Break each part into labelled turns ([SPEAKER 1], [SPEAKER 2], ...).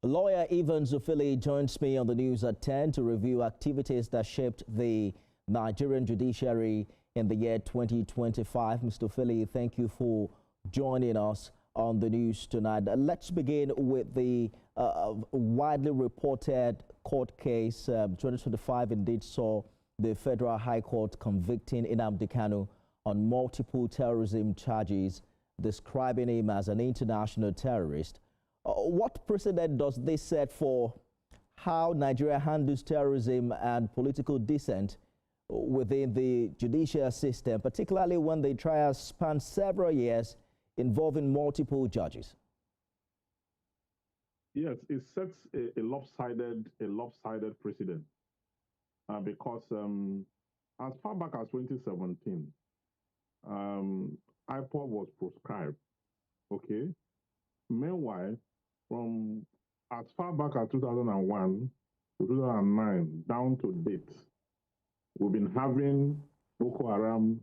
[SPEAKER 1] Lawyer Ufeli joins me on the news at 10 to review activities that shaped the Nigerian judiciary in the year 2025. Mr. Ufeli, thank you for joining us on the news tonight. Let's begin with the widely reported court case. 2025 indeed saw the Federal High Court convicting Nnamdi Kanu on multiple terrorism charges, describing him as an international terrorist. What precedent does this set for how Nigeria handles terrorism and political dissent within the judicial system, particularly when the trials span several years involving multiple judges?
[SPEAKER 2] Yes, it sets a lopsided precedent because as far back as 2017, IPOB was proscribed. Okay. Meanwhile, from as far back as 2001 to 2009 down to date, we've been having Boko Haram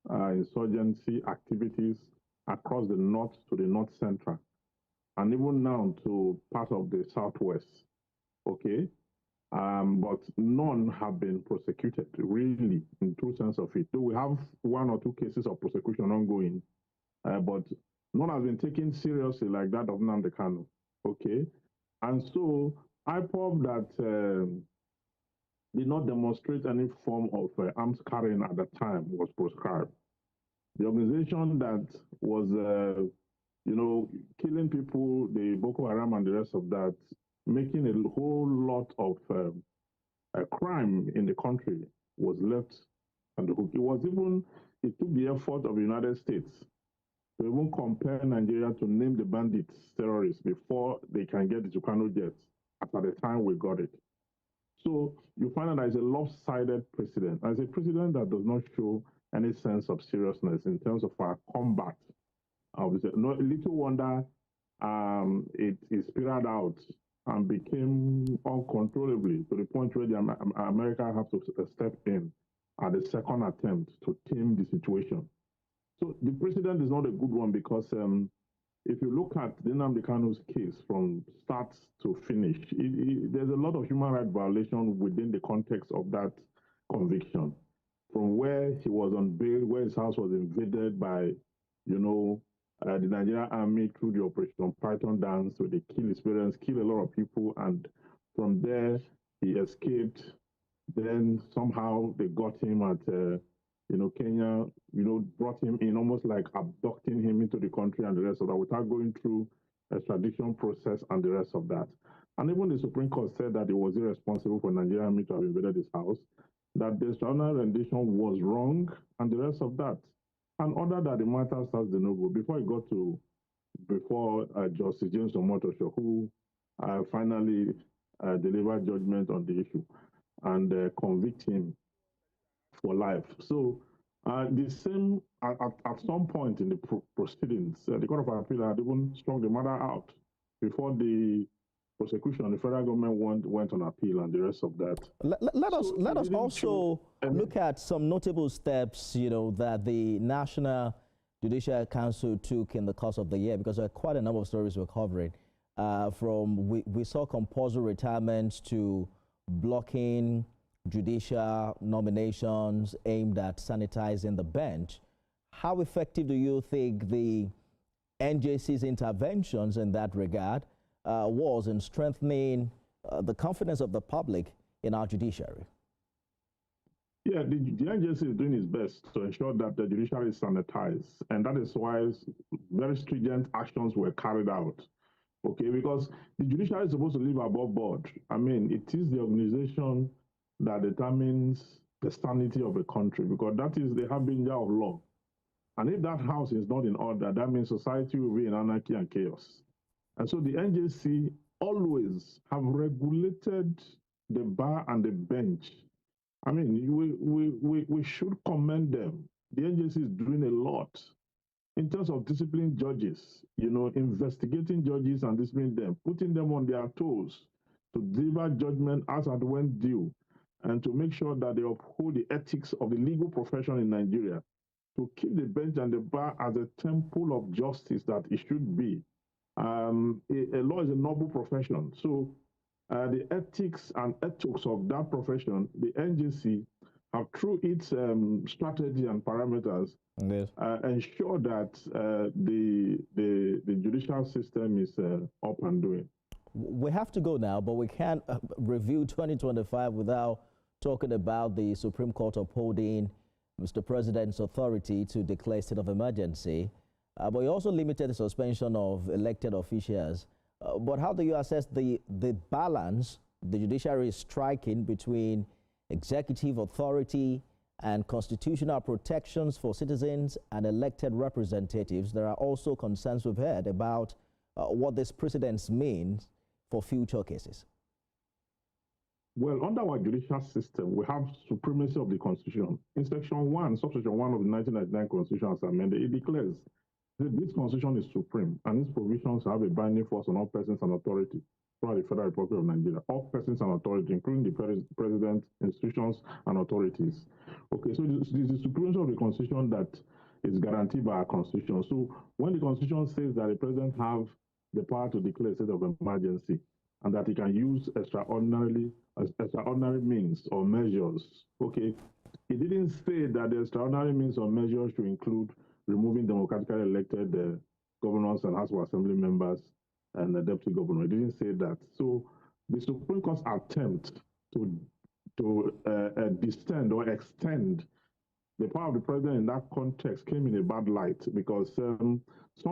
[SPEAKER 2] insurgency activities across the north to the north central, and even now to part of the southwest. Okay, but none have been prosecuted really in true sense of it. Though we have one or two cases of prosecution ongoing, but none has been taken seriously like that of Nnamdi Kanu. Okay, and so IPOB that did not demonstrate any form of arms carrying at the time was proscribed. The organization that was, killing people, the Boko Haram and the rest of that, making a whole lot of crime in the country, was left on the hook. It took the effort of the United States to even compare Nigeria to name the bandits terrorists before they can get the Tucano jets, at the time we got it. So you find that there is a lopsided precedent. As a precedent that does not show any sense of seriousness in terms of our combat. No little wonder it spiraled out and became uncontrollably to the point where America has to step in at the second attempt to tame the situation. So the precedent is not a good one because if you look at Nnamdi Kanu's case from start to finish, there's a lot of human rights violation within the context of that conviction. From where he was on bail, where his house was invaded by, the Nigerian army through the Operation Python dance, so they kill his parents, kill a lot of people, and from there he escaped. Then somehow they got him at Kenya, brought him in, almost like abducting him into the country and the rest of that, without going through a extradition process and the rest of that. And even the Supreme Court said that it was irresponsible for Nigerian army to have invaded his house, that the extraordinary rendition was wrong, and the rest of that. And ordered that the matter starts de novo before it got to Justice James Omotosho, who finally delivered judgment on the issue and convict him for life. So the same at some point in the proceedings, the Court of Appeal had even strung the matter out before the prosecution. The federal government went on appeal and the rest of that.
[SPEAKER 1] Let us also look at some notable steps, that the National Judicial Council took in the course of the year, because there are quite a number of stories we're covering. We saw compulsory retirements to blocking judicial nominations aimed at sanitizing the bench. How effective do you think the NJC's interventions in that regard was in strengthening the confidence of the public in our judiciary?
[SPEAKER 2] Yeah, the NJC is doing its best to ensure that the judiciary is sanitized, and that is why very stringent actions were carried out. Okay, because the judiciary is supposed to live above board. I mean, it is the organization that determines the sanity of a country, because that is the harbinger of law. And if that house is not in order, that means society will be in anarchy and chaos. And so the NJC always have regulated the bar and the bench. I mean, we should commend them. The NJC is doing a lot in terms of disciplining judges, investigating judges and disciplining them, putting them on their toes to deliver judgment as and when due, and to make sure that they uphold the ethics of the legal profession in Nigeria, to keep the bench and the bar as a temple of justice that it should be. A law is a noble profession. So the ethics and ethos of that profession, the NJC have through its strategy and parameters
[SPEAKER 1] Yes.
[SPEAKER 2] ensure that the judicial system is up and doing.
[SPEAKER 1] We have to go now, but we can't review 2025 without talking about the Supreme Court upholding Mr. President's authority to declare state of emergency. But you also limited the suspension of elected officials. But how do you assess the balance the judiciary is striking between executive authority and constitutional protections for citizens and elected representatives? There are also concerns we've heard about what this precedence means for future cases.
[SPEAKER 2] Well, under our judicial system, we have supremacy of the Constitution. In Section 1, Subsection 1 of the 1999 Constitution as amended, it declares that this Constitution is supreme and its provisions have a binding force on all persons and authority throughout the Federal Republic of Nigeria. All persons and authority, including the President, institutions, and authorities. Okay, so this is the supremacy of the Constitution that is guaranteed by our Constitution. So when the Constitution says that the President have the power to declare a state of emergency and that he can use extraordinary means or measures, okay, it didn't say that the extraordinary means or measures should include removing democratically elected governors and House of Assembly members and the deputy governor. It didn't say that. So the Supreme Court's attempt to distend or extend the power of the president in that context came in a bad light because some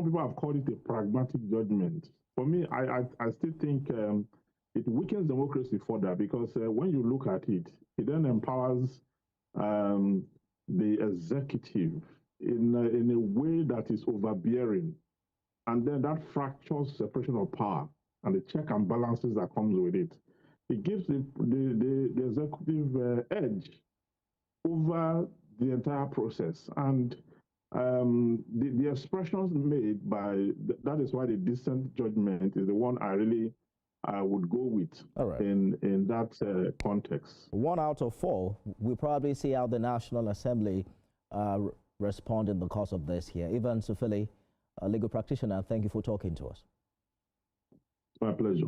[SPEAKER 2] people have called it a pragmatic judgment. For me, I still think it weakens democracy further because when you look at it, it then empowers the executive in a way that is overbearing. And then that fractures separation of power and the check and balances that comes with it. It gives the executive edge over the entire process. And the expressions made by, that is why the dissent judgment is the one I really would go with in that context.
[SPEAKER 1] 1 out of 4, we'll probably see how the National Assembly respond in the course of this here. Evans Ufeli, a legal practitioner, thank you for talking to us.
[SPEAKER 2] My pleasure.